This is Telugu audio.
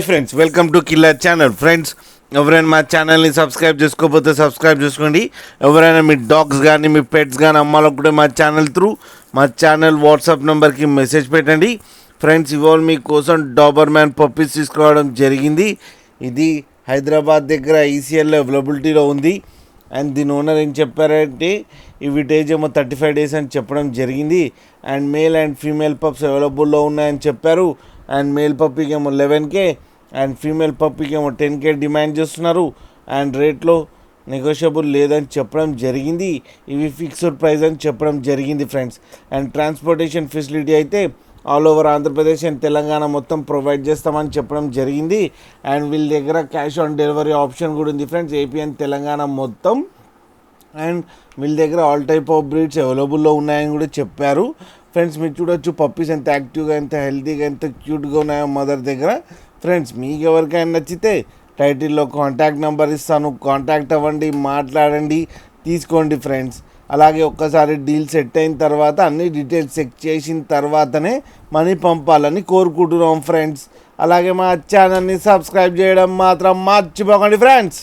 Friends welcome to killer channel. Friends ఎవరైనా మా ఛానల్ని సబ్స్క్రైబ్ చేసుకోకపోతే సబ్స్క్రైబ్ చేసుకోండి. ఎవరైనా మీ డాగ్స్ కానీ మీ పెట్స్ కానీ అమ్మాలనుకుంటే మా ఛానల్ వాట్సాప్ నెంబర్కి మెసేజ్ పెట్టండి. ఫ్రెండ్స్ ఇవాళ మీకోసం డాబర్మ్యాన్ పప్పీస్ తీసుకోవడం జరిగింది. ఇది హైదరాబాద్ దగ్గర ఈసీఎల్లో అవైలబిలిటీలో ఉంది. అండ్ దీని ఓనర్ ఏం చెప్పారంటే ఈ విటేజ్ ఏమో 35 days అని చెప్పడం జరిగింది. And male and female pups అవైలబుల్లో ఉన్నాయని చెప్పారు. అండ్ మేల్ పప్పీకి ఏమో 11K అండ్ ఫీమేల్ పప్పీకి ఏమో 10K డిమాండ్ చేస్తున్నారు. అండ్ రేట్లో నెగోషియబుల్ లేదని చెప్పడం జరిగింది. ఇవి ఫిక్స్డ్ ప్రైస్ అని చెప్పడం జరిగింది ఫ్రెండ్స్. అండ్ ట్రాన్స్పోర్టేషన్ ఫెసిలిటీ అయితే all over Andhra Pradesh and Telangana మొత్తం ప్రొవైడ్ చేస్తామని చెప్పడం జరిగింది. అండ్ వీళ్ళ దగ్గర క్యాష్ ఆన్ డెలివరీ ఆప్షన్ కూడా ఉంది ఫ్రెండ్స్, ఏపీ అండ్ తెలంగాణ మొత్తం. అండ్ వీళ్ళ దగ్గర ఆల్ టైప్ ఆఫ్ బ్రీడ్స్ అవైలబుల్లో ఉన్నాయని కూడా చెప్పారు. ఫ్రెండ్స్ మీరు చూడొచ్చు పప్పీస్ ఎంత యాక్టివ్గా, ఎంత హెల్తీగా, ఎంత క్యూట్గా ఉన్నాయో మదర్ దగ్గర. ఫ్రెండ్స్ మీకు ఎవరికైనా నచ్చితే టైటిల్లో కాంటాక్ట్ నెంబర్ ఇస్తాను, కాంటాక్ట్ అవ్వండి, మాట్లాడండి, తీసుకోండి ఫ్రెండ్స్. అలాగే ఒక్కసారి డీల్ సెట్ అయిన తర్వాత అన్ని డీటెయిల్స్ చెక్ చేసిన తర్వాతనే మనీ పంపాలని కోరుకుంటున్నాం ఫ్రెండ్స్. అలాగే మా ఛానల్ని సబ్స్క్రైబ్ చేయడం మాత్రం మర్చిపోకండి ఫ్రెండ్స్.